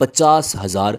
50,000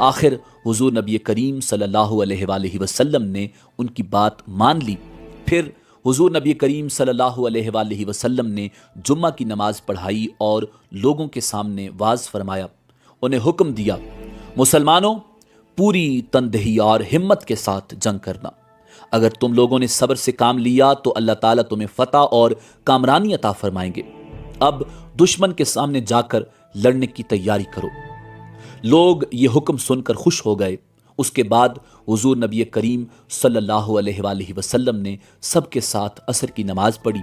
آخر حضور نبی کریم صلی اللہ علیہ وآلہ وسلم نے ان کی بات مان لی۔ پھر حضور نبی کریم صلی اللہ علیہ وآلہ وسلم نے جمعہ کی نماز پڑھائی اور لوگوں کے سامنے واعظ فرمایا۔ انہیں حکم دیا، مسلمانوں، پوری تندہی اور ہمت کے ساتھ جنگ کرنا۔ اگر تم لوگوں نے صبر سے کام لیا تو اللہ تعالیٰ تمہیں فتح اور کامرانی عطا فرمائیں گے۔ اب دشمن کے سامنے جا کر لڑنے کی تیاری کرو۔ لوگ یہ حکم سن کر خوش ہو گئے۔ اس کے بعد حضور نبی کریم صلی اللہ علیہ وآلہ وسلم نے سب کے ساتھ عصر کی نماز پڑھی۔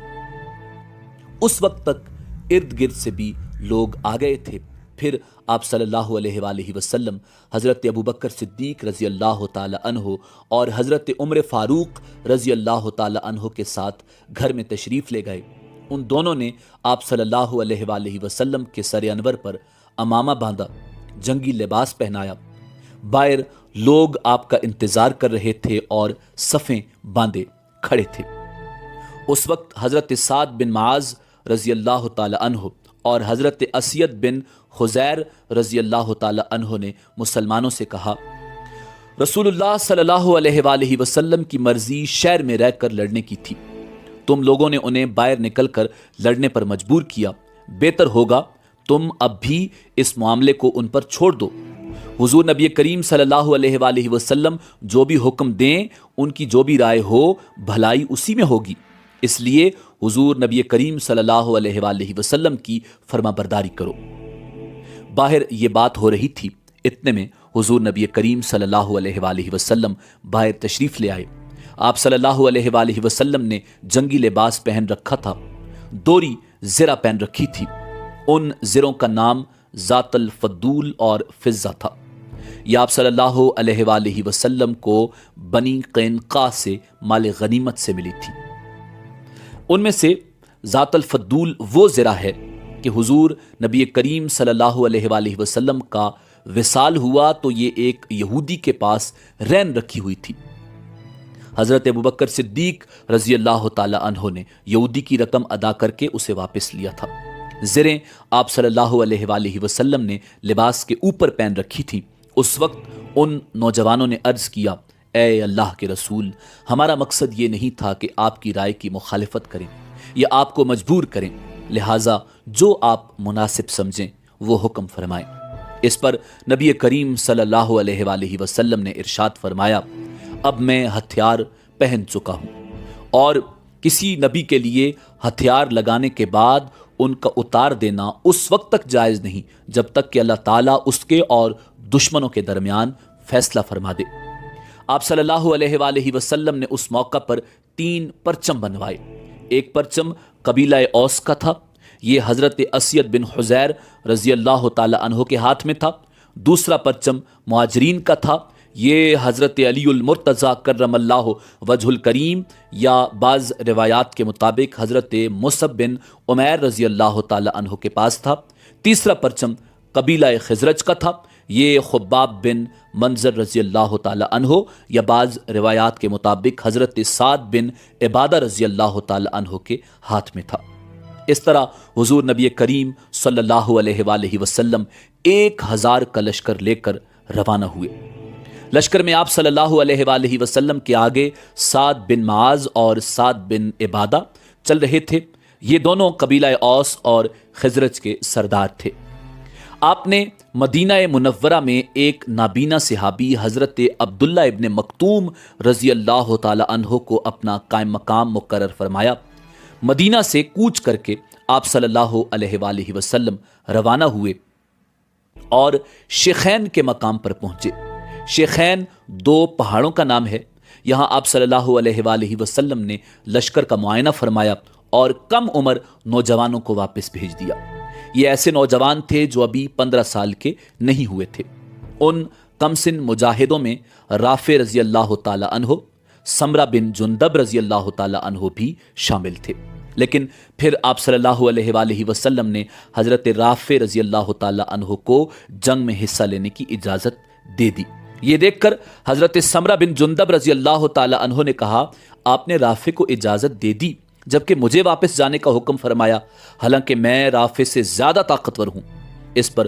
اس وقت تک ارد گرد سے بھی لوگ آ گئے تھے۔ پھر آپ صلی اللہ علیہ وآلہ وسلم حضرت ابوبکر صدیق رضی اللہ تعالی عنہ اور حضرت عمر فاروق رضی اللہ تعالی عنہ کے ساتھ گھر میں تشریف لے گئے۔ ان دونوں نے آپ صلی اللہ علیہ وآلہ وسلم کے سر انور پر امامہ باندھا، جنگی لباس پہنایا۔ باہر لوگ آپ کا انتظار کر رہے تھے اور صفیں باندھے کھڑے تھے۔ اس وقت حضرت سعد بن معاذ رضی اللہ تعالی عنہ اور حضرت اسید بن خزیر رضی اللہ تعالی عنہ نے مسلمانوں سے کہا، رسول اللہ صلی اللہ علیہ وآلہ وسلم کی مرضی شہر میں رہ کر لڑنے کی تھی، تم لوگوں نے انہیں باہر نکل کر لڑنے پر مجبور کیا۔ بہتر ہوگا تم اب بھی اس معاملے کو ان پر چھوڑ دو۔ حضور نبی کریم صلی اللہ علیہ وآلہ وسلم جو بھی حکم دیں، ان کی جو بھی رائے ہو، بھلائی اسی میں ہوگی۔ اس لیے حضور نبی کریم صلی اللہ علیہ وآلہ وسلم کی فرما برداری کرو۔ باہر یہ بات ہو رہی تھی، اتنے میں حضور نبی کریم صلی اللہ علیہ وآلہ وسلم باہر تشریف لے آئے۔ آپ صلی اللہ علیہ وآلہ وسلم نے جنگی لباس پہن رکھا تھا، دوری زرہ پہن رکھی تھی۔ ان زروں کا نام ذات الفضول اور فضہ تھا۔ یہ آپ صلی اللہ علیہ وآلہ وسلم کو بنی قینقاع سے مال غنیمت سے ملی تھی۔ ان میں سے ذات الفضول وہ زرہ ہے کہ حضور نبی کریم صلی اللہ علیہ وآلہ وسلم کا وصال ہوا تو یہ ایک یہودی کے پاس رہن رکھی ہوئی تھی۔ حضرت ابوبکر صدیق رضی اللہ تعالی عنہ نے یہودی کی رقم ادا کر کے اسے واپس لیا تھا۔ زریں آپ صلی اللہ علیہ وآلہ وسلم نے لباس کے اوپر پہن رکھی تھی۔ اس وقت ان نوجوانوں نے عرض کیا، اے اللہ کے رسول، ہمارا مقصد یہ نہیں تھا کہ آپ کی رائے کی مخالفت کریں یا آپ کو مجبور کریں، لہٰذا جو آپ مناسب سمجھیں وہ حکم فرمائیں۔ اس پر نبی کریم صلی اللہ علیہ وآلہ وسلم نے ارشاد فرمایا، اب میں ہتھیار پہن چکا ہوں، اور کسی نبی کے لیے ہتھیار لگانے کے بعد ان کا اتار دینا اس وقت تک جائز نہیں جب تک کہ اللہ تعالیٰ اس کے اور دشمنوں کے درمیان فیصلہ فرما دے۔ آپ صلی اللہ علیہ وآلہ وسلم نے اس موقع پر 3 پرچم بنوائے۔ ایک پرچم قبیلہ اوس کا تھا، یہ حضرت اسید بن خزیر رضی اللہ تعالی عنہ کے ہاتھ میں تھا۔ دوسرا پرچم مہاجرین کا تھا، یہ حضرت علی المرتضیٰ کرم اللہ وجہ الکریم یا بعض روایات کے مطابق حضرت مصعب بن عمیر رضی اللہ تعالی عنہ کے پاس تھا۔ تیسرا پرچم قبیلہ خزرج کا تھا، یہ خباب بن منظر رضی اللہ تعالی عنہ یا بعض روایات کے مطابق حضرت سعد بن عبادہ رضی اللہ تعالی عنہ کے ہاتھ میں تھا۔ اس طرح حضور نبی کریم صلی اللہ علیہ وآلہ وسلم 1000 کا لشکر لے کر روانہ ہوئے۔ لشکر میں آپ صلی اللہ علیہ وآلہ وسلم کے آگے سعد بن معاذ اور سعد بن عبادہ چل رہے تھے۔ یہ دونوں قبیلہ اوس اور خزرج کے سردار تھے۔ آپ نے مدینہ منورہ میں ایک نابینا صحابی حضرت عبداللہ ابن مکتوم رضی اللہ تعالی عنہ کو اپنا قائم مقام مقرر فرمایا۔ مدینہ سے کوچ کر کے آپ صلی اللہ علیہ وآلہ وسلم روانہ ہوئے اور شیخین کے مقام پر پہنچے۔ شیخین 2 پہاڑوں کا نام ہے۔ یہاں آپ صلی اللہ علیہ وآلہ وسلم نے لشکر کا معائنہ فرمایا اور کم عمر نوجوانوں کو واپس بھیج دیا۔ یہ ایسے نوجوان تھے جو ابھی 15 سال کے نہیں ہوئے تھے۔ ان کم سن مجاہدوں میں رافع رضی اللہ تعالی عنہ، سمرہ بن جندب رضی اللہ تعالی عنہ بھی شامل تھے۔ لیکن پھر آپ صلی اللہ علیہ وآلہ وسلم نے حضرت رافع رضی اللہ تعالی عنہ کو جنگ میں حصہ لینے کی اجازت دے دی۔ یہ دیکھ کر حضرت سمرہ بن جندب رضی اللہ تعالی عنہ نے کہا، آپ نے رافع کو اجازت دے دی جبکہ مجھے واپس جانے کا حکم فرمایا، حالانکہ میں رافع سے زیادہ طاقتور ہوں۔ اس پر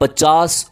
50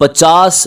50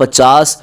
50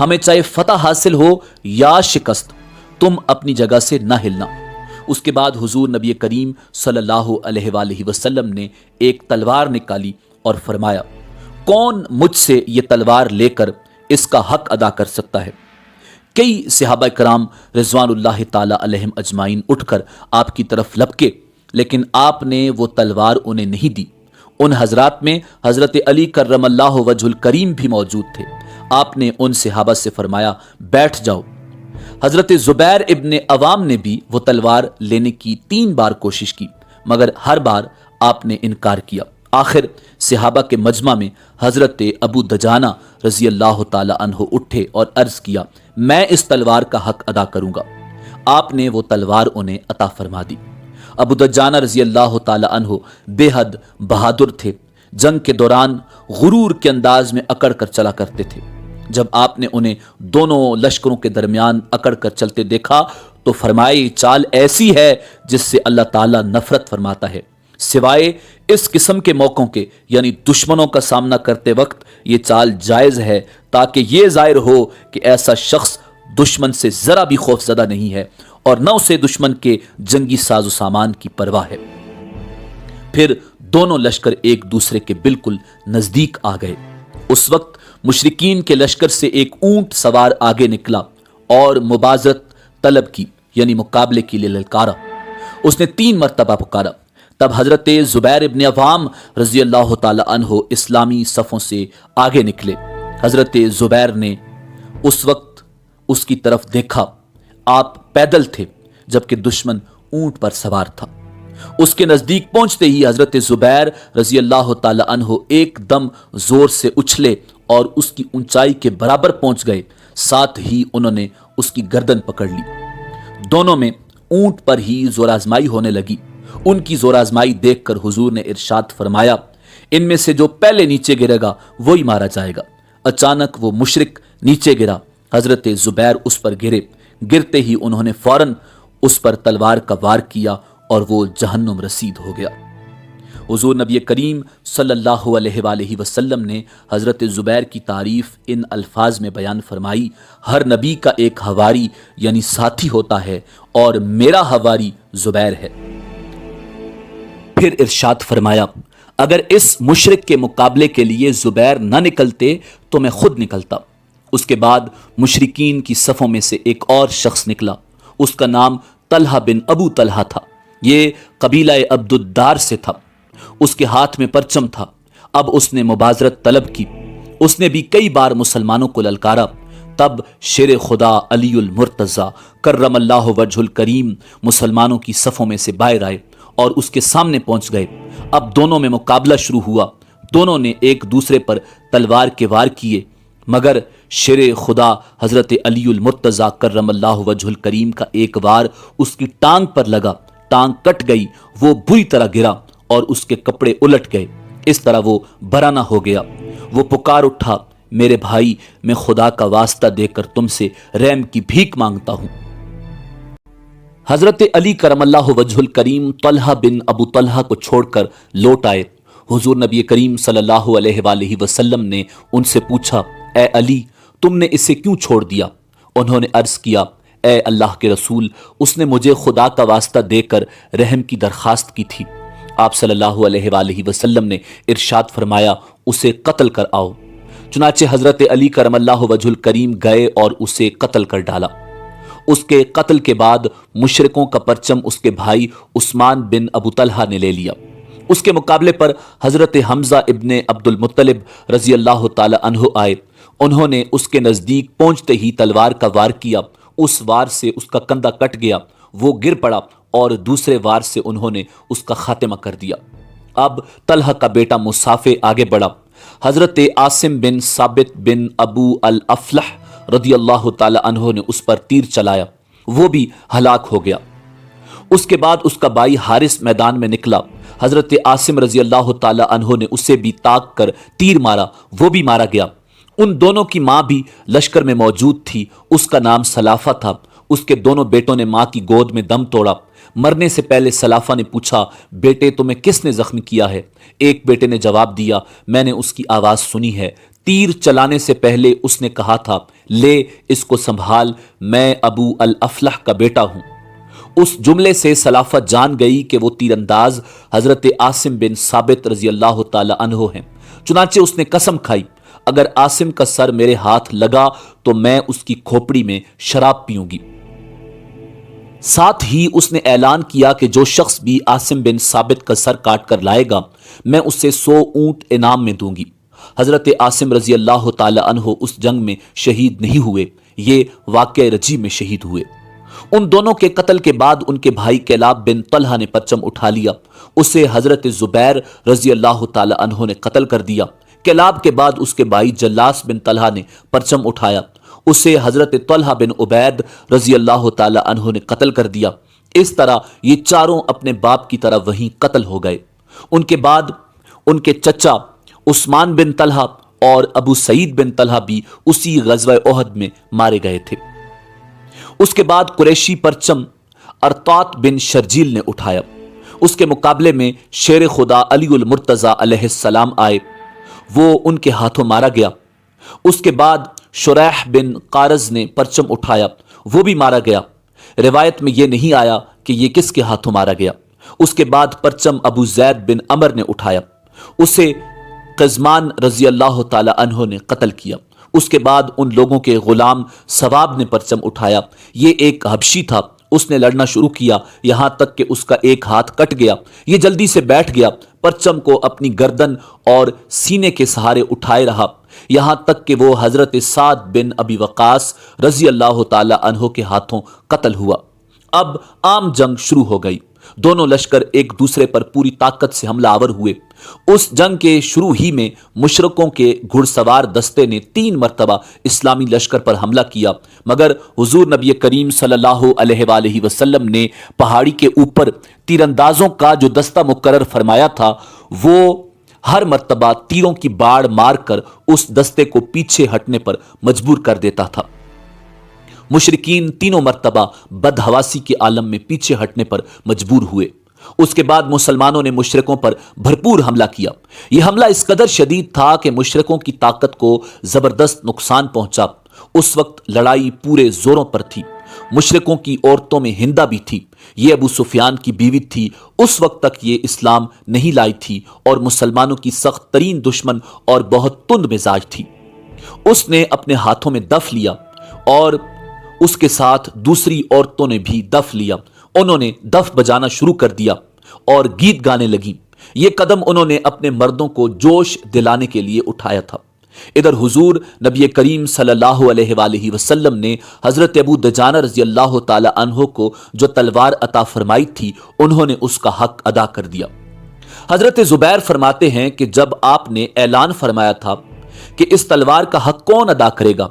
ہمیں چاہے فتح حاصل ہو یا شکست، تم اپنی جگہ سے نہ ہلنا۔ اس کے بعد حضور نبی کریم صلی اللہ علیہ وآلہ وسلم نے ایک تلوار نکالی اور فرمایا، کون مجھ سے یہ تلوار لے کر اس کا حق ادا کر سکتا ہے؟ کئی صحابہ کرام رضوان اللہ تعالی علیہم اجمعین اٹھ کر آپ کی طرف لپکے، لیکن آپ نے وہ تلوار انہیں نہیں دی۔ ان حضرات میں حضرت علی کرم اللہ وجہ الکریم بھی موجود تھے۔ آپ نے ان صحابہ سے فرمایا، بیٹھ جاؤ۔ حضرت زبیر ابن عوام نے بھی وہ تلوار لینے کی 3 بار کوشش کی، مگر ہر بار آپ نے انکار کیا۔ آخر صحابہ کے مجمع میں حضرت ابو دجانہ رضی اللہ تعالی عنہ اٹھے اور عرض کیا، میں اس تلوار کا حق ادا کروں گا۔ آپ نے وہ تلوار انہیں عطا فرما دی۔ ابو دجانہ رضی اللہ تعالی عنہ بے حد بہادر تھے، جنگ کے دوران غرور کے انداز میں اکڑ کر چلا کرتے تھے۔ جب آپ نے انہیں دونوں لشکروں کے درمیان اکڑ کر چلتے دیکھا تو فرمائی، چال ایسی ہے جس سے اللہ تعالیٰ نفرت فرماتا ہے، سوائے اس قسم کے موقعوں کے، یعنی دشمنوں کا سامنا کرتے وقت یہ چال جائز ہے تاکہ یہ ظاہر ہو کہ ایسا شخص دشمن سے ذرا بھی خوف زدہ نہیں ہے اور نہ اسے دشمن کے جنگی ساز و سامان کی پرواہ ہے۔ پھر دونوں لشکر ایک دوسرے کے بالکل نزدیک آ گئے۔ اس وقت مشرکین کے لشکر سے ایک اونٹ سوار آگے نکلا اور مبازرت طلب کی، یعنی مقابلے کے لیے للکارا۔ اس نے 3 مرتبہ پکارا۔ تب حضرت زبیر ابن عوام رضی اللہ تعالی عنہ اسلامی صفوں سے آگے نکلے۔ حضرت زبیر نے اس وقت اس کی طرف دیکھا، آپ پیدل تھے جبکہ دشمن اونٹ پر سوار تھا۔ اس کے نزدیک پہنچتے ہی حضرت زبیر رضی اللہ تعالی عنہ ایک دم زور سے اچھلے اور اس کی اونچائی کے برابر پہنچ گئے، ساتھ ہی انہوں نے اس کی گردن پکڑ لی۔ دونوں میں اونٹ پر ہی زور آزمائی ہونے لگی۔ ان کی زور آزمائی دیکھ کر حضور نے ارشاد فرمایا، ان میں سے جو پہلے نیچے گرے گا وہی مارا جائے گا۔ اچانک وہ مشرک نیچے گرا۔ حضرت زبیر اس پر گرے، گرتے ہی انہوں نے فوراً اس پر تلوار کا وار کیا اور وہ جہنم رسید ہو گیا۔ حضور نبی کریم صلی اللہ علیہ وآلہ وسلم نے حضرت زبیر کی تعریف ان الفاظ میں بیان فرمائی، ہر نبی کا ایک حواری یعنی ساتھی ہوتا ہے اور میرا حواری زبیر ہے۔ پھر ارشاد فرمایا، اگر اس مشرک کے مقابلے کے لیے زبیر نہ نکلتے تو میں خود نکلتا۔ اس کے بعد مشرکین کی صفوں میں سے ایک اور شخص نکلا، اس کا نام طلحہ بن ابو طلحہ تھا۔ یہ قبیلہ عبد الدار سے تھا۔ اس کے ہاتھ میں پرچم تھا۔ اب اس نے مبازرت طلب کی۔ اس نے بھی کئی بار مسلمانوں کو للکارا۔ تب شیر خدا علی المرتضی کرم اللہ وجہ الکریم مسلمانوں کی صفوں میں سے باہر آئے اور اس کے سامنے پہنچ گئے۔ اب دونوں میں مقابلہ شروع ہوا۔ دونوں نے ایک دوسرے پر تلوار کے وار کیے، مگر شیر خدا حضرت علی المرتضی کرم اللہ وجہ الکریم کا ایک وار اس کی ٹانگ پر لگا، ٹانگ کٹ گئی، وہ بری طرح گرا اور اس کے کپڑے الٹ گئے۔ اس طرح وہ برہنہ ہو گیا۔ وہ پکار اٹھا، میرے بھائی، میں خدا کا واسطہ دے کر تم سے رحم کی بھیک مانگتا ہوں۔ حضرت علی کرم اللہ وجہ الکریم طلحہ بن ابو طلحہ کو چھوڑ کر لوٹ آئے۔ حضور نبی کریم صلی اللہ علیہ وآلہ وسلم نے ان سے پوچھا، اے علی، تم نے اسے کیوں چھوڑ دیا؟ انہوں نے عرض کیا، اے اللہ کے رسول، اس نے مجھے خدا کا واسطہ دے کر رحم کی درخواست کی تھی۔ آپ صلی اللہ علیہ وآلہ وسلم نے ارشاد فرمایا، اسے قتل کر آؤ۔ چنانچہ حضرت علی کرم اللہ وجہ الکریم گئے اور اسے قتل کر ڈالا۔ اس کے قتل کے بعد مشرکوں کا پرچم اس کے بھائی عثمان بن ابو طلحہ نے لے لیا۔ اس کے مقابلے پر حضرت حمزہ ابن عبد المطلب رضی اللہ تعالی عنہ آئے۔ انہوں نے اس کے نزدیک پہنچتے ہی تلوار کا وار کیا۔ اس وار سے اس کا کندھا کٹ گیا، وہ گر پڑا اور دوسرے وار سے انہوں نے اس کا خاتمہ کر دیا۔ اب طلحہ کا بیٹا مصافے آگے بڑھا۔ حضرت عاصم بن ثابت بن ابو الافلح رضی اللہ تعالی عنہ نے اس پر تیر چلایا، وہ بھی ہلاک ہو گیا۔ اس کے بعد اس کا بھائی حارث میدان میں نکلا۔ حضرت عاصم رضی اللہ تعالی عنہ نے اسے بھی تاک کر تیر مارا، وہ بھی مارا گیا۔ ان دونوں کی ماں بھی لشکر میں موجود تھی، اس کا نام سلافہ تھا۔ اس کے دونوں بیٹوں نے ماں کی گود میں دم توڑا۔ مرنے سے پہلے سلافہ نے پوچھا، بیٹے تمہیں کس نے زخمی کیا ہے؟ ایک بیٹے نے جواب دیا، میں نے اس کی آواز سنی ہے، تیر چلانے سے پہلے اس نے کہا تھا، لے اس کو سنبھال، میں ابو الافلح کا بیٹا ہوں۔ اس جملے سے سلافہ جان گئی کہ وہ تیر انداز حضرت عاصم بن ثابت رضی اللہ تعالی عنہ ہیں۔ چنانچہ اس نے قسم کھائی، اگر عاصم کا سر میرے ہاتھ لگا تو میں اس کی کھوپڑی میں شراب پیوں گی۔ ساتھ ہی اس نے اعلان کیا کہ جو شخص بھی عاصم بن ثابت کا سر کاٹ کر لائے گا میں اسے 100 اونٹ انعام میں دوں گی۔ حضرت عاصم رضی اللہ تعالی عنہ اس جنگ میں شہید نہیں ہوئے، یہ واقعہ رجی میں شہید ہوئے۔ ان دونوں کے قتل کے بعد ان کے بھائی کلاب بن طلحہ نے پرچم اٹھا لیا، اسے حضرت زبیر رضی اللہ تعالی عنہ نے قتل کر دیا۔ کلاب کے بعد اس کے بھائی جلاس بن طلحہ نے پرچم اٹھایا، اسے حضرت طلحہ بن عبید رضی اللہ تعالی عنہ نے قتل کر دیا۔ اس طرح یہ چاروں اپنے باپ کی طرح وہیں قتل ہو گئے۔ ان کے بعد ان کے چچا عثمان بن طلحہ اور ابو سعید بن طلحہ بھی اسی غزوہ احد میں مارے گئے تھے۔ اس کے بعد قریشی پرچم ارطاط بن شرجیل نے اٹھایا، اس کے مقابلے میں شیر خدا علی المرتضی علیہ السلام آئے، وہ ان کے ہاتھوں مارا گیا۔ اس کے بعد شریح بن قارز نے پرچم اٹھایا، وہ بھی مارا گیا۔ روایت میں یہ نہیں آیا کہ یہ کس کے ہاتھوں مارا گیا۔ اس کے بعد پرچم ابو زید بن عمر نے اٹھایا، اسے قزمان رضی اللہ تعالی عنہ نے قتل کیا۔ اس کے بعد ان لوگوں کے غلام ثواب نے پرچم اٹھایا، یہ ایک حبشی تھا، اس نے لڑنا شروع کیا یہاں تک کہ اس کا ایک ہاتھ کٹ گیا، یہ جلدی سے بیٹھ گیا، پرچم کو اپنی گردن اور سینے کے سہارے اٹھائے رہا یہاں تک کہ وہ حضرت سعد بن ابی وقاص رضی اللہ تعالی عنہ کے ہاتھوں قتل ہوا۔ اب عام جنگ شروع ہو گئی، دونوں لشکر ایک دوسرے پر پوری طاقت سے حملہ آور ہوئے۔ اس جنگ کے شروع ہی میں مشرکوں کے گھڑ سوار دستے نے 3 مرتبہ اسلامی لشکر پر حملہ کیا، مگر حضور نبی کریم صلی اللہ علیہ وآلہ وسلم نے پہاڑی کے اوپر تیر اندازوں کا جو دستہ مقرر فرمایا تھا وہ ہر مرتبہ تیروں کی باڑ مار کر اس دستے کو پیچھے ہٹنے پر مجبور کر دیتا تھا۔ مشرکین تینوں مرتبہ بدحواسی کے عالم میں پیچھے ہٹنے پر مجبور ہوئے۔ اس کے بعد مسلمانوں نے مشرکوں پر بھرپور حملہ کیا۔ یہ حملہ اس قدر شدید تھا کہ مشرکوں کی طاقت کو زبردست نقصان پہنچا۔ اس وقت لڑائی پورے زوروں پر تھی۔ مشرکوں کی عورتوں میں ہندہ بھی تھی، یہ ابو سفیان کی بیوی تھی، اس وقت تک یہ اسلام نہیں لائی تھی اور مسلمانوں کی سخت ترین دشمن اور بہت تند مزاج تھی۔ اس نے اپنے ہاتھوں میں دف لیا اور اس کے ساتھ دوسری عورتوں نے بھی دف لیا، انہوں نے دف بجانا شروع کر دیا اور گیت گانے لگیں۔ یہ قدم انہوں نے اپنے مردوں کو جوش دلانے کے لیے اٹھایا تھا۔ ادھر حضور نبی کریم صلی اللہ علیہ وآلہ وسلم نے حضرت ابو دجانہ رضی اللہ تعالی عنہ کو جو تلوار عطا فرمائی تھی انہوں نے اس کا حق ادا کر دیا۔ حضرت زبیر فرماتے ہیں کہ جب آپ نے اعلان فرمایا تھا کہ اس تلوار کا حق کون ادا کرے گا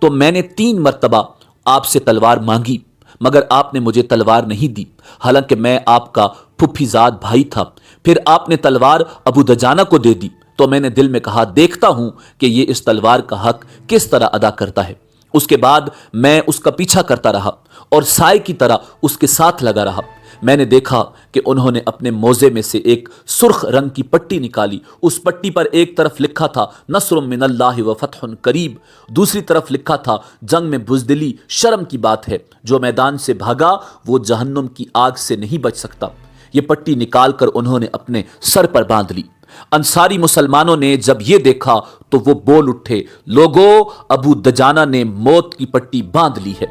تو میں نے 3 مرتبہ آپ سے تلوار مانگی، مگر آپ نے مجھے تلوار نہیں دی، حالانکہ میں آپ کا پھپھی زاد بھائی تھا۔ پھر آپ نے تلوار ابو دجانہ کو دے دی تو میں نے دل میں کہا دیکھتا ہوں کہ یہ اس تلوار کا حق کس طرح ادا کرتا ہے۔ اس کے بعد میں اس کا پیچھا کرتا رہا اور سائے کی طرح اس کے ساتھ لگا رہا۔ میں نے دیکھا کہ انہوں نے اپنے موزے میں سے ایک سرخ رنگ کی پٹی نکالی، اس پٹی پر ایک طرف لکھا تھا نصر من اللہ و فتح قریب، دوسری طرف لکھا تھا جنگ میں بزدلی شرم کی بات ہے، جو میدان سے بھاگا وہ جہنم کی آگ سے نہیں بچ سکتا۔ یہ پٹی نکال کر انہوں نے اپنے سر پر باندھ لی۔ انصاری مسلمانوں نے جب یہ دیکھا تو وہ بول اٹھے، لوگو ابو دجانہ نے موت کی پٹی باندھ لی ہے۔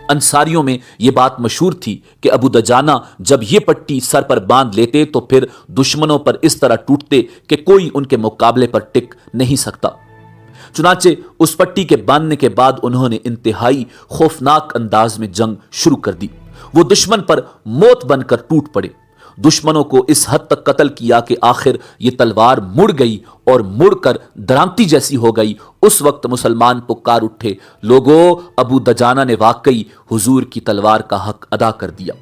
انصاریوں میں یہ بات مشہور تھی کہ ابو دجانہ جب یہ پٹی سر پر باندھ لیتے تو پھر دشمنوں پر اس طرح ٹوٹتے کہ کوئی ان کے مقابلے پر ٹک نہیں سکتا۔ چنانچہ اس پٹی کے باندھنے کے بعد انہوں نے انتہائی خوفناک انداز میں جنگ شروع کر دی۔ وہ دشمن پر موت بن کر ٹوٹ پڑے، دشمنوں کو اس حد تک قتل کیا کہ آخر یہ تلوار مڑ گئی اور مڑ کر درانتی جیسی ہو گئی۔ اس وقت مسلمان پکار اٹھے، لوگو ابو دجانہ نے واقعی حضور کی تلوار کا حق ادا کر دیا۔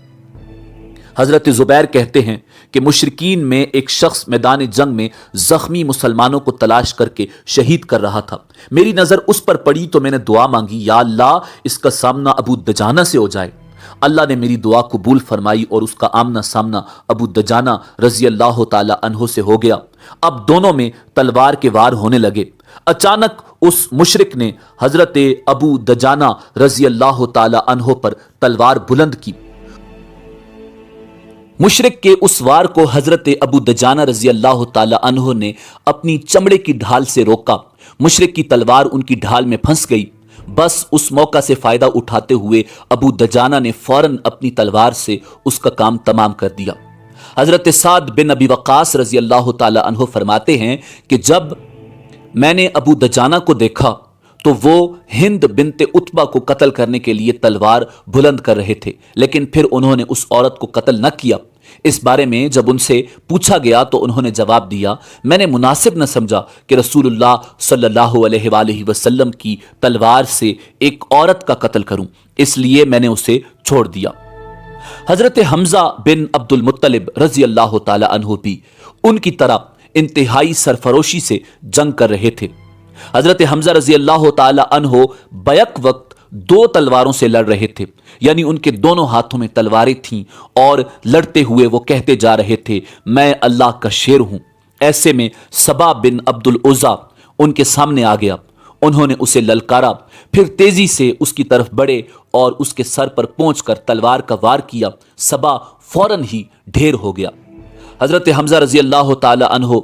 حضرت زبیر کہتے ہیں کہ مشرکین میں ایک شخص میدان جنگ میں زخمی مسلمانوں کو تلاش کر کے شہید کر رہا تھا۔ میری نظر اس پر پڑی تو میں نے دعا مانگی، یا اللہ اس کا سامنا ابو دجانہ سے ہو جائے۔ اللہ نے میری دعا قبول فرمائی اور اس کا آمنا سامنا ابو دجانہ رضی اللہ تعالی عنہ سے ہو گیا۔ اب دونوں میں تلوار کے وار ہونے لگے۔ اچانک اس مشرک نے حضرت ابو دجانہ رضی اللہ تعالی عنہ پر تلوار بلند کی۔ مشرک کے اس وار کو حضرت ابو دجانہ رضی اللہ تعالی عنہ نے اپنی چمڑے کی ڈھال سے روکا۔ مشرک کی تلوار ان کی ڈھال میں پھنس گئی۔ بس اس موقع سے فائدہ اٹھاتے ہوئے ابو دجانہ نے فوراً اپنی تلوار سے اس کا کام تمام کر دیا۔ حضرت سعد بن ابی وقاص رضی اللہ تعالی عنہ فرماتے ہیں کہ جب میں نے ابو دجانہ کو دیکھا تو وہ ہند بنت عتبہ کو قتل کرنے کے لیے تلوار بلند کر رہے تھے، لیکن پھر انہوں نے اس عورت کو قتل نہ کیا۔ اس بارے میں جب ان سے پوچھا گیا تو انہوں نے جواب دیا، میں نے مناسب نہ سمجھا کہ رسول اللہ صلی اللہ علیہ وآلہ وسلم کی تلوار سے ایک عورت کا قتل کروں، اس لیے میں نے اسے چھوڑ دیا۔ حضرت حمزہ بن عبد المطلب رضی اللہ تعالی عنہ بھی ان کی طرح انتہائی سرفروشی سے جنگ کر رہے تھے۔ حضرت حمزہ رضی اللہ تعالی عنہ بیک وقت دو تلواروں سے لڑ رہے تھے، یعنی ان کے دونوں ہاتھوں میں تلواریں تھیں اور لڑتے ہوئے وہ کہتے جا رہے تھے، میں اللہ کا شیر ہوں۔ ایسے میں سبا بن عبد العزا ان کے سامنے آ گیا۔ انہوں نے اسے للکارا، پھر تیزی سے اس کی طرف بڑھے اور اس کے سر پر پہنچ کر تلوار کا وار کیا۔ سبا فوراً ہی ڈھیر ہو گیا۔ حضرت حمزہ رضی اللہ تعالی عنہ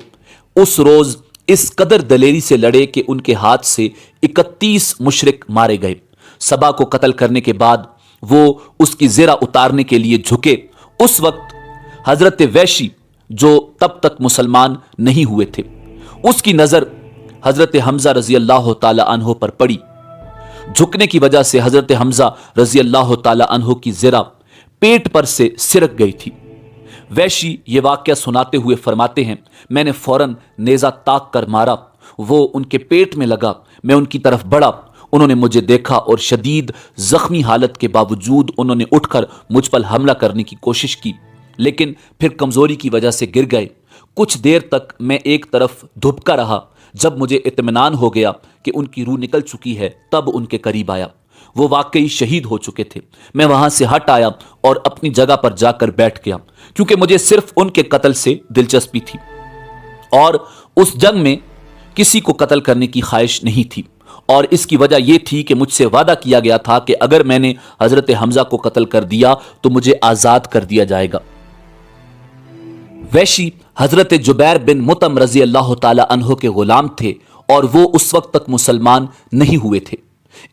اس روز اس قدر دلیری سے لڑے کہ ان کے ہاتھ سے 31 مشرک مارے گئے۔ سبا کو قتل کرنے کے بعد وہ اس کی زرہ اتارنے کے لیے جھکے۔ اس وقت حضرت ویشی جو تب تک مسلمان نہیں ہوئے تھے، اس کی نظر حضرت حمزہ رضی اللہ تعالی عنہ پر پڑی۔ جھکنے کی وجہ سے حضرت حمزہ رضی اللہ تعالی عنہ کی زرہ پیٹ پر سے سرک گئی تھی۔ ویشی یہ واقعہ سناتے ہوئے فرماتے ہیں، میں نے فوراً نیزہ تاک کر مارا، وہ ان کے پیٹ میں لگا۔ میں ان کی طرف بڑھا، انہوں نے مجھے دیکھا اور شدید زخمی حالت کے باوجود انہوں نے اٹھ کر مجھ پر حملہ کرنے کی کوشش کی، لیکن پھر کمزوری کی وجہ سے گر گئے۔ کچھ دیر تک میں ایک طرف دھبکا رہا۔ جب مجھے اطمینان ہو گیا کہ ان کی روح نکل چکی ہے تب ان کے قریب آیا۔ وہ واقعی شہید ہو چکے تھے۔ میں وہاں سے ہٹ آیا اور اپنی جگہ پر جا کر بیٹھ گیا، کیونکہ مجھے صرف ان کے قتل سے دلچسپی تھی اور اس جنگ میں کسی کو قتل کرنے کی خواہش نہیں تھی، اور اس کی وجہ یہ تھی کہ مجھ سے وعدہ کیا گیا تھا کہ اگر میں نے حضرت حمزہ کو قتل کر دیا تو مجھے آزاد کر دیا جائے گا۔ ویشی حضرت جبیر بن مطعم رضی اللہ تعالی عنہ کے غلام تھے اور وہ اس وقت تک مسلمان نہیں ہوئے تھے۔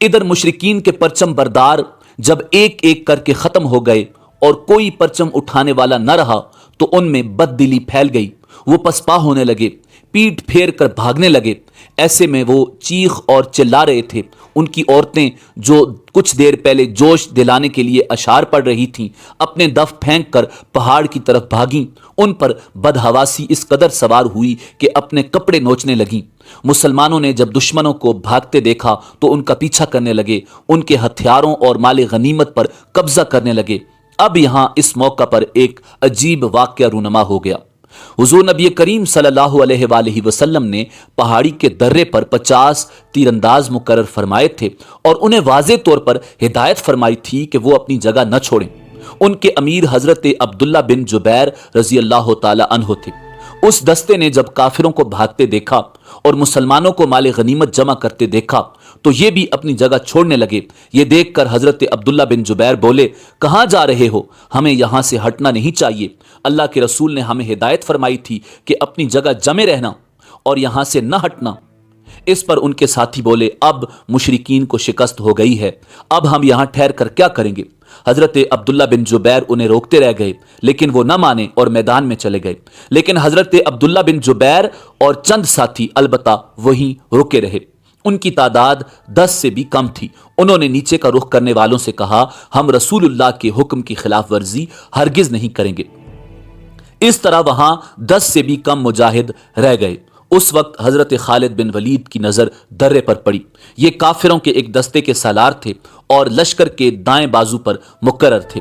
ادھر مشرکین کے پرچم بردار جب ایک ایک کر کے ختم ہو گئے اور کوئی پرچم اٹھانے والا نہ رہا تو ان میں بد دلی پھیل گئی۔ وہ پسپا ہونے لگے، پیٹ پھیر کر بھاگنے لگے۔ ایسے میں وہ چیخ اور چلا رہے تھے۔ ان کی عورتیں جو کچھ دیر پہلے جوش دلانے کے لیے اشعار پڑھ رہی تھیں، اپنے دف پھینک کر پہاڑ کی طرف بھاگیں۔ ان پر بدحواسی اس قدر سوار ہوئی کہ اپنے کپڑے نوچنے لگیں۔ مسلمانوں نے جب دشمنوں کو بھاگتے دیکھا تو ان کا پیچھا کرنے لگے، ان کے ہتھیاروں اور مال غنیمت پر قبضہ کرنے لگے۔ اب یہاں اس موقع پر ایک عجیب واقعہ رونما ہو گیا۔ حضور نبی کریم صلی اللہ علیہ وآلہ وسلم نے پہاڑی کے درے پر 50 تیر انداز مقرر فرمائے تھے اور انہیں واضح طور پر ہدایت فرمائی تھی کہ وہ اپنی جگہ نہ چھوڑیں۔ ان کے امیر حضرت عبداللہ بن جبیر رضی اللہ تعالی عنہ تھے۔ اس دستے نے جب کافروں کو بھاگتے دیکھا اور مسلمانوں کو مال غنیمت جمع کرتے دیکھا تو یہ بھی اپنی جگہ چھوڑنے لگے۔ یہ دیکھ کر حضرت عبداللہ بن جبیر بولے، کہاں جا رہے ہو؟ ہمیں یہاں سے ہٹنا نہیں چاہیے۔ اللہ کے رسول نے ہمیں ہدایت فرمائی تھی کہ اپنی جگہ جمے رہنا اور یہاں سے نہ ہٹنا۔ اس پر ان کے ساتھی بولے، اب مشرکین کو شکست ہو گئی ہے، اب ہم یہاں ٹھہر کر کیا کریں گے؟ حضرت عبداللہ بن جبیر انہیں روکتے رہ گئے، لیکن وہ نہ مانے اور میدان میں چلے گئے۔ لیکن حضرت عبداللہ بن جبیر اور چند ساتھی البتہ وہیں رکے رہے۔ ان کی تعداد 10 سے بھی کم تھی۔ انہوں نے نیچے کا رخ کرنے والوں سے کہا، ہم رسول اللہ کے حکم کی خلاف ورزی ہرگز نہیں کریں گے۔ اس طرح وہاں 10 سے بھی کم مجاہد رہ گئے۔ اس وقت حضرت خالد بن ولید کی نظر درے پر پڑی۔ یہ کافروں کے ایک دستے کے سالار تھے اور لشکر کے دائیں بازو پر مقرر تھے۔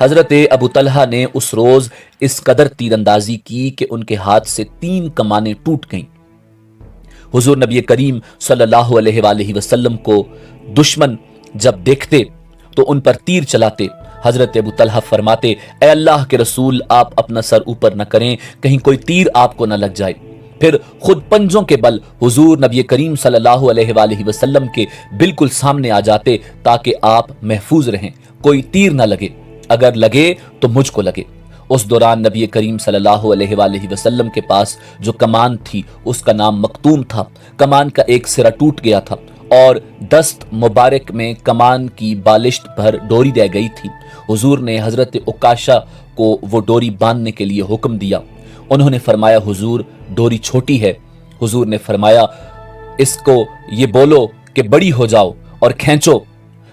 حضرت ابو طلحہ نے اس روز اس قدر تیر اندازی کی کہ ان کے ہاتھ سے 3 کمانیں ٹوٹ گئیں۔ حضور نبی کریم صلی اللہ علیہ وآلہ وسلم کو دشمن جب دیکھتے تو ان پر تیر چلاتے۔ حضرت ابو طلحہ فرماتے، اے اللہ کے رسول، آپ اپنا سر اوپر نہ کریں، کہیں کوئی تیر آپ کو نہ لگ جائے۔ پھر خود پنجوں کے بل حضور نبی کریم صلی اللہ علیہ وآلہ وسلم کے بالکل سامنے آ جاتے تاکہ آپ محفوظ رہیں، کوئی تیر نہ لگے، اگر لگے تو مجھ کو لگے۔ اس دوران نبی کریم صلی اللہ علیہ وآلہ وسلم کے پاس جو کمان تھی اس کا نام مکتوم تھا۔ کمان کا ایک سرا ٹوٹ گیا تھا اور دست مبارک میں کمان کی بالشت پر ڈوری رہ گئی تھی۔ حضور نے حضرت عکاشہ کو وہ ڈوری باندھنے کے لیے حکم دیا۔ انہوں نے فرمایا، حضور ڈوری چھوٹی ہے۔ حضور نے فرمایا، اس کو یہ بولو کہ بڑی ہو جاؤ اور کھینچو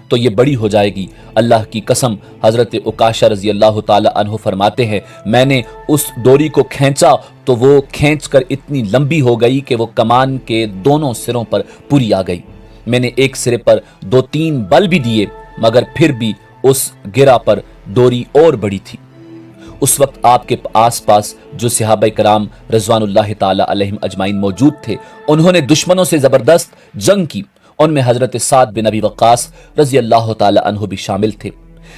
تو یہ بڑی ہو جائے گی۔ اللہ کی قسم، حضرت عکاشہ رضی اللہ تعالی عنہ فرماتے ہیں، میں نے اس ڈوری کو کھینچا تو وہ کھینچ کر اتنی لمبی ہو گئی کہ وہ کمان کے دونوں سروں پر پوری آ گئی۔ میں نے ایک سرے پر 2-3 بل بھی دیے مگر پھر بھی اس گرہ پر ڈوری اور بڑی تھی۔ اس وقت آپ کے آس پاس جو صحابہ کرام رضوان اللہ تعالی علیہم اجمعین موجود تھے، انہوں نے دشمنوں سے زبردست جنگ کی۔ ان میں حضرت سعد بن ابی وقاص رضی اللہ تعالی عنہ بھی شامل تھے۔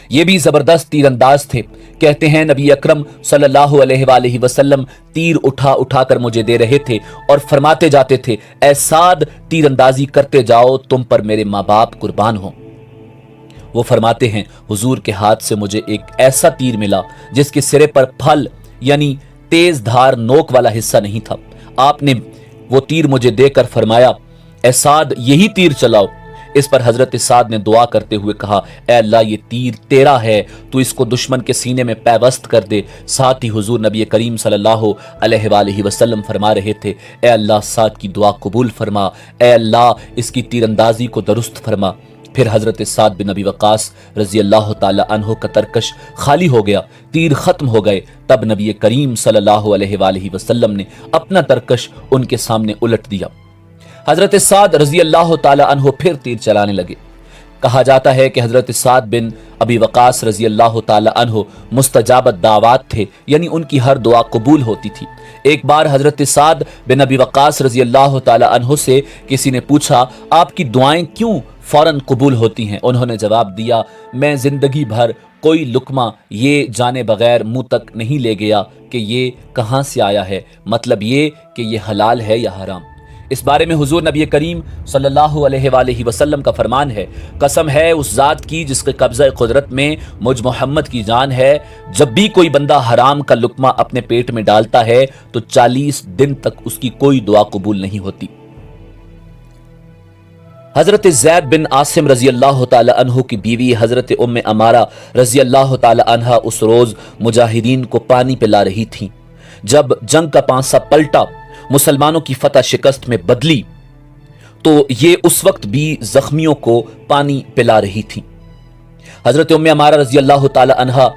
یہ بھی زبردست تیر انداز تھے۔ کہتے ہیں نبی اکرم صلی اللہ علیہ وآلہ وسلم تیر اٹھا اٹھا کر مجھے دے رہے تھے اور فرماتے جاتے تھے، اے سعد، تیر اندازی کرتے جاؤ، تم پر میرے ماں باپ قربان ہوں۔ وہ فرماتے ہیں، حضور کے ہاتھ سے مجھے ایک ایسا تیر ملا جس کے سرے پر پھل یعنی تیز دھار نوک والا حصہ نہیں تھا۔ آپ نے وہ تیر مجھے دے کر فرمایا، اے سعد، یہی تیر چلاؤ۔ اس پر حضرت سعد نے دعا کرتے ہوئے کہا، اے اللہ، یہ تیر تیرا ہے، تو اس کو دشمن کے سینے میں پیوست کر دے۔ ساتھ ہی حضور نبی کریم صلی اللہ علیہ وآلہ وسلم فرما رہے تھے، اے اللہ، سعد کی دعا قبول فرما، اے اللہ، اس کی تیر اندازی کو درست فرما۔ پھر حضرت سعد بن ابی وقاص رضی اللہ تعالی عنہ کا ترکش خالی ہو گیا، تیر ختم ہو گئے۔ تب نبی کریم صلی اللہ علیہ وآلہ وسلم نے اپنا ترکش ان کے سامنے الٹ دیا۔ حضرت سعد رضی اللہ تعالی عنہ پھر تیر چلانے لگے۔ کہا جاتا ہے کہ حضرت سعد بن ابی وقاص رضی اللہ تعالی عنہ مستجاب دعوات تھے، یعنی ان کی ہر دعا قبول ہوتی تھی۔ ایک بار حضرت سعد بن ابی وقاص رضی اللہ تعالی عنہ سے کسی نے پوچھا، آپ کی دعائیں کیوں فوراً قبول ہوتی ہیں؟ انہوں نے جواب دیا، میں زندگی بھر کوئی لقمہ یہ جانے بغیر منہ تک نہیں لے گیا کہ یہ کہاں سے آیا ہے، مطلب یہ کہ یہ حلال ہے یا حرام۔ اس بارے میں حضور نبی کریم صلی اللہ علیہ وآلہ وسلم کا فرمان ہے، قسم ہے اس ذات کی جس کے قبضہ قدرت میں مجھ محمد کی جان ہے، جب بھی کوئی بندہ حرام کا لقمہ اپنے پیٹ میں ڈالتا ہے تو 40 دن تک اس کی کوئی دعا قبول نہیں ہوتی۔ حضرت زید بن عاصم رضی اللہ تعالی عنہ کی بیوی حضرت ام عمارہ رضی اللہ تعالی عنہ اس روز مجاہدین کو پانی پلا رہی تھیں۔ جب جنگ کا پانسا پلٹا، مسلمانوں کی فتح شکست میں بدلی، تو یہ اس وقت بھی زخمیوں کو پانی پلا رہی تھی۔ حضرت ام عمارہ رضی اللہ تعالی عنہ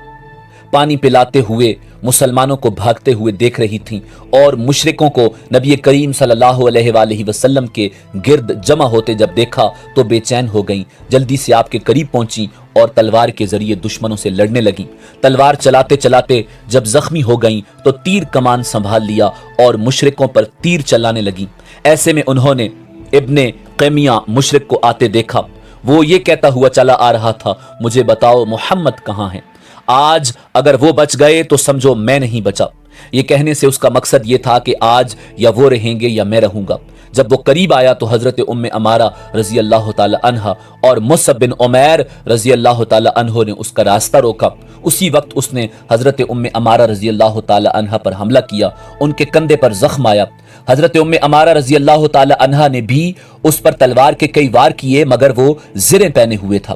پانی پلاتے ہوئے مسلمانوں کو بھاگتے ہوئے دیکھ رہی تھیں اور مشرکوں کو نبی کریم صلی اللہ علیہ وآلہ وسلم کے گرد جمع ہوتے جب دیکھا تو بے چین ہو گئیں، جلدی سے آپ کے قریب پہنچیں اور تلوار کے ذریعے دشمنوں سے لڑنے لگیں۔ تلوار چلاتے چلاتے جب زخمی ہو گئیں تو تیر کمان سنبھال لیا اور مشرکوں پر تیر چلانے لگیں۔ ایسے میں انہوں نے ابن قیمیہ مشرک کو آتے دیکھا۔ وہ یہ کہتا ہوا چلا آ رہا تھا، مجھے بتاؤ محمد کہاں ہیں؟ آج اگر وہ بچ گئے تو سمجھو میں نہیں بچا۔ یہ کہنے سے اس کا مقصد یہ تھا کہ آج یا وہ رہیں گے یا میں رہوں گا۔ جب وہ قریب آیا تو حضرت ام عمارہ رضی اللہ تعالی عنہ اور مصعب بن عمیر رضی اللہ تعالی عنہ نے اس کا راستہ روکا۔ اسی وقت اس نے حضرت ام عمارہ رضی اللہ تعالی عنہ پر حملہ کیا، ان کے کندھے پر زخم آیا۔ حضرت ام عمارہ رضی اللہ تعالی عنہ نے بھی اس پر تلوار کے کئی وار کیے مگر وہ زریں پہنے ہوئے تھا،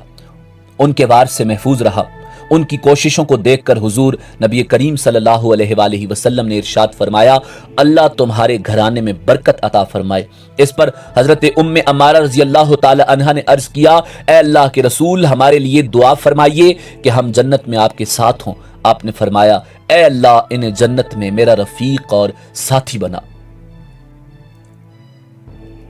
ان کے وار سے محفوظ رہا۔ ان کی کوششوں کو دیکھ کر حضور نبی کریم صلی اللہ علیہ وآلہ وسلم نے ارشاد فرمایا، اللہ تمہارے گھرانے میں برکت عطا فرمائے۔ اس پر حضرت ام عمارہ رضی اللہ تعالی عنہ نے عرض کیا، اے اللہ کے رسول، ہمارے لیے دعا فرمائیے کہ ہم جنت میں آپ کے ساتھ ہوں۔ آپ نے فرمایا، اے اللہ، انہیں جنت میں میرا رفیق اور ساتھی بنا۔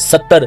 70